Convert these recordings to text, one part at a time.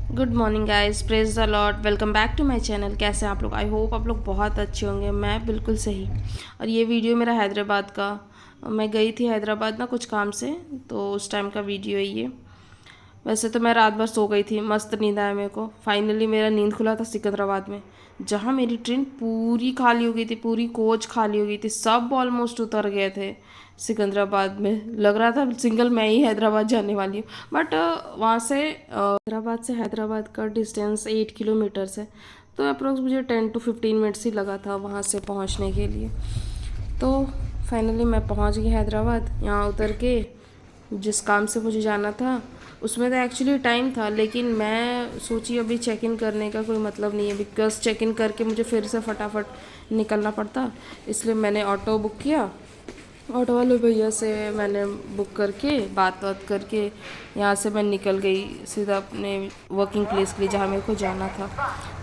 Good morning guys, praise the Lord. Welcome back to my channel. कैसे हैं आप लोग? आई होप आप लोग बहुत अच्छे होंगे। मैं बिल्कुल सही। और ये वीडियो मेरा हैदराबाद का, मैं गई थी हैदराबाद ना कुछ काम से, तो उस टाइम का वीडियो है ये। वैसे तो मैं रात भर सो गई थी, मस्त नींद आया मेरे को। फाइनली मेरा नींद खुला था सिकंदराबाद में, जहाँ मेरी ट्रेन पूरी खाली हो गई थी, पूरी कोच खाली हो गई थी, सब ऑलमोस्ट उतर गए थे सिकंदराबाद में। लग रहा था सिंगल मैं ही हैदराबाद जाने वाली हूँ। बट वहाँ से हैदराबाद का डिस्टेंस 8 किलोमीटर्स है, तो अप्रोक्स मुझे 10 to 15 मिनट्स ही लगा था वहाँ से पहुँचने के लिए। तो फाइनली मैं पहुँच गई हैदराबाद। यहाँ उतर के जिस काम से मुझे जाना था उसमें तो एक्चुअली टाइम था, लेकिन मैं सोची अभी चेक इन करने का कोई मतलब नहीं है, बिकॉज चेक इन करके मुझे फिर से फटाफट निकलना पड़ता। इसलिए मैंने ऑटो बुक किया। ऑटो वाले भैया से मैंने बुक करके बात बात करके यहाँ से मैं निकल गई सीधा अपने वर्किंग प्लेस के लिए, जहाँ मेरे को जाना था।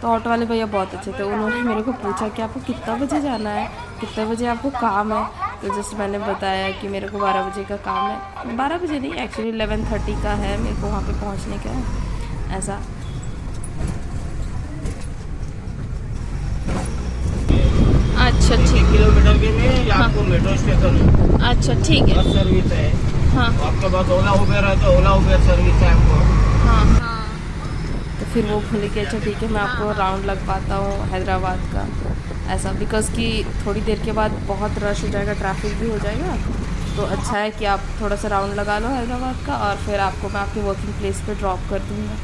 तो ऑटो वाले भैया बहुत अच्छे थे। उन्होंने मेरे को पूछा कि आपको कितना बजे जाना है, कितने बजे आपको काम है। तो जैसे मैंने बताया कि मेरे को 12 बजे का काम है, 12 बजे नहीं, एक्चुअली 11:30 का है मेरे को वहाँ पे पहुँचने का है, ऐसा। अच्छा ठीक। किलोमीटर के लिए हाँ। आपको मेट्रो स्टेशन है। अच्छा ठीक है। बस सर्विस है। हाँ तो आपके पास ओला उबेर है तो ओला उबेर सर्विस है आपको। हाँ। तो फिर वो बोले कि अच्छा ठीक है, मैं आपको राउंड लगवाता हूँ हैदराबाद का, ऐसा। बिकॉज़ कि थोड़ी देर के बाद बहुत रश हो जाएगा, ट्रैफिक भी हो जाएगा। तो अच्छा है कि आप थोड़ा सा राउंड लगा लो हैदराबाद का, और फिर आपको मैं आपके वर्किंग प्लेस पे ड्रॉप कर दूँगा।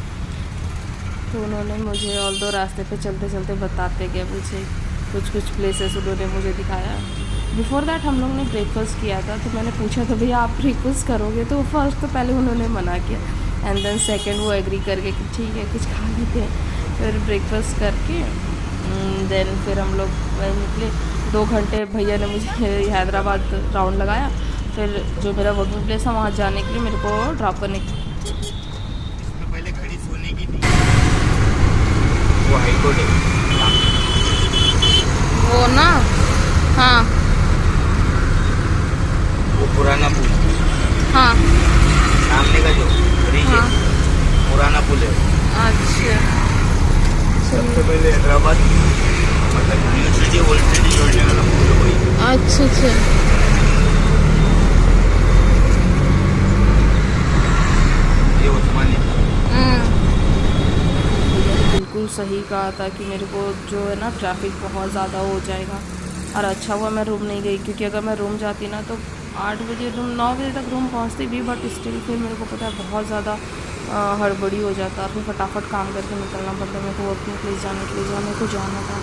तो उन्होंने मुझे ऑल दो रास्ते पे चलते चलते बताते गए मुझे कुछ प्लेसेस, उन्होंने मुझे दिखाया। बिफ़ोर दैट हम लोग ने ब्रेकफास्ट किया था, तो मैंने पूछा था भैया आप ब्रेकफास्ट करोगे? तो फर्स्ट तो पहले उन्होंने मना किया, एंड देन सेकंड वो एग्री करके कि ठीक है कुछ खा लेते हैं। फिर ब्रेकफास्ट करके देन फिर हम लोग वहीं निकले। 2 घंटे भैया ने मुझे हैदराबाद राउंड लगाया। फिर जो मेरा वर्किंग प्लेस था वहाँ जाने के लिए मेरे को ड्रॉप करने। इसमें पहले खड़ी सोने की थी, वो हाईकोर्ट है। वो ना, हाँ वो पुराना पुल, हाँ सामने का जो ब्रिज है, हाँ। पुराना पुल है। अच्छा सबसे पहले हैदराबाद मतलब न्यू सिटी ओल्ड सिटी जोड़ने वाला पुल है वही। अच्छा अच्छा। ये उस्मानी भैया ने बिल्कुल सही कहा था कि मेरे को जो है ना ट्रैफिक बहुत ज़्यादा हो जाएगा। और अच्छा हुआ मैं रूम नहीं गई, क्योंकि अगर मैं रूम जाती ना तो 8 बजे रूम, 9 बजे तक रूम पहुंचती भी, बट स्टिल फिर मेरे को पता है बहुत ज़्यादा हड़बड़ी हो जाता, और फिर फटाफट काम करके निकलना पड़ता मेरे को वर्किंग प्लेस जाने के लिए, जहाँ मेरे को जाना था।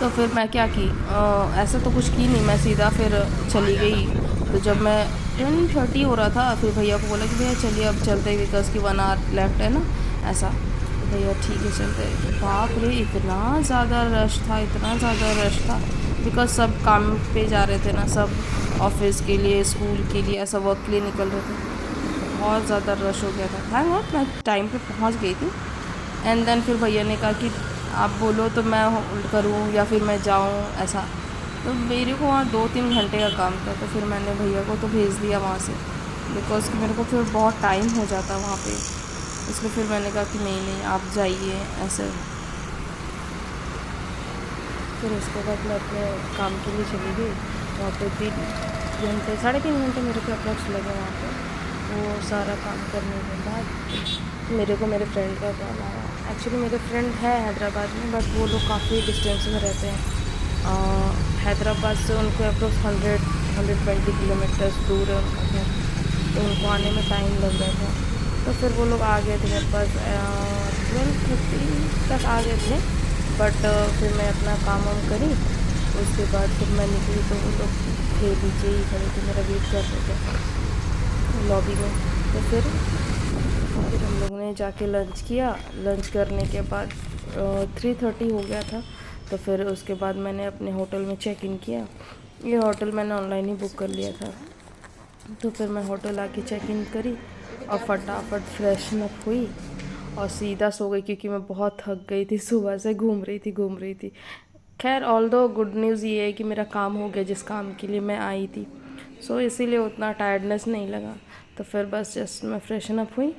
तो फिर मैं क्या की, ऐसा तो कुछ की नहीं, मैं सीधा फिर चली गई। तो जब मैं 10:30 हो रहा था, फिर भैया को बोला कि भैया चलिए अब चलते हैं, बिकॉज की 1 आवर लेफ्ट है ना, ऐसा। तो भैया ठीक है चलते। बाप रे इतना ज़्यादा रश था, इतना ज़्यादा रश था, बिकॉज सब काम पे जा रहे थे ना, सब ऑफिस के लिए, स्कूल के लिए, ऐसा वर्क के लिए निकल रहे थे। बहुत ज़्यादा रश हो गया था। थैंक गॉड मैं टाइम पे पहुंच गई थी। एंड देन फिर भैया ने कहा कि आप बोलो तो मैं होल्ड करूँ या फिर मैं जाऊँ, ऐसा। तो मेरे को वहाँ 2-3 घंटे का काम था, तो फिर मैंने भैया को तो भेज दिया वहाँ से, बिकॉज कि मेरे को फिर बहुत टाइम हो जाता वहाँ पे। इसलिए फिर मैंने कहा कि नहीं नहीं आप जाइए, ऐसे। फिर उसके बाद मैं अपने काम के लिए चली गई। वहाँ पे 3 घंटे, 3.5 घंटे मेरे को अप्रोक्स लगे वहाँ पे। वो सारा काम करने के बाद मेरे को मेरे फ्रेंड का कॉल आया। एक्चुअली मेरे फ्रेंड है हैदराबाद में, बट वो लोग काफ़ी डिस्टेंस में रहते हैं। हैदराबाद से उनको अप्रोक्स 100-120 किलोमीटर्स दूर है उनका घर। तो उनको आने में टाइम लग रहा था। तो फिर वो लोग आ गए थे मेरे पास 12:30 तक आ गए थे। बट फिर मैं अपना काम वाम करी, उसके बाद फिर मैं निकली तो वो लोग थे नीचे ही खड़े थे, मेरा वेट कर रहे थे लॉबी में। तो फिर हम लोग ने जाके लंच किया। लंच करने के बाद 3:30 हो गया था। तो फिर उसके बाद मैंने अपने होटल में चेक इन किया। ये होटल मैंने ऑनलाइन ही बुक कर लिया था। तो फिर मैं होटल आके चेक इन करी और फटाफट फ्रेशन अप हुई और सीधा सो गई, क्योंकि मैं बहुत थक गई थी, सुबह से घूम रही थी। खैर ऑल दो गुड न्यूज़ ये है कि मेरा काम हो गया जिस काम के लिए मैं आई थी। सो इसीलिए उतना टायर्डनेस नहीं लगा। तो फिर बस जस्ट मैं फ्रेशन अप हुई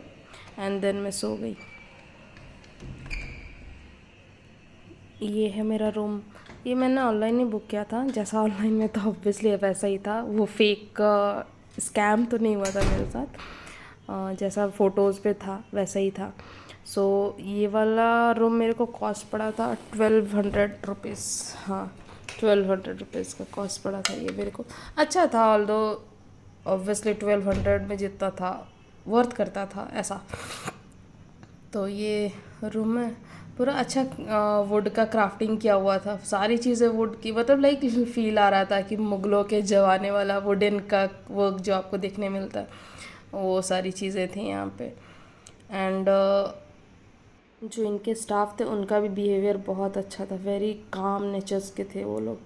एंड देन मैं सो गई। ये है मेरा रूम। ये मैंने ऑनलाइन ही बुक किया था, जैसा ऑनलाइन में था ऑब्वियसली वैसा ही था। वो फेक स्कैम तो नहीं हुआ था मेरे साथ, जैसा फ़ोटोज़ पे था वैसा ही था। सो ये वाला रूम मेरे को कॉस्ट पड़ा था 1200 रुपीज़। हाँ, 1200 रुपीज़ का कॉस्ट पड़ा था ये मेरे को। अच्छा था, ऑल्दो ऑब्वियसली 1200 में जितना था वर्थ करता था ऐसा। तो ये रूम है पूरा अच्छा, वुड का क्राफ्टिंग किया हुआ था, सारी चीज़ें वुड की, मतलब लाइक फील आ रहा था कि मुग़लों के ज़माने वाला वुडन का वर्क जो आपको देखने मिलता है, वो सारी चीज़ें थी यहाँ पे। एंड जो इनके स्टाफ थे उनका भी बिहेवियर बहुत अच्छा था, वेरी काम नेचर्स के थे वो लोग।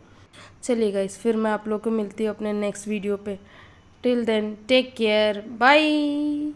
चलिए गाइस, फिर मैं आप लोग को मिलती हूँ अपने नेक्स्ट वीडियो पे। Till then take care, bye.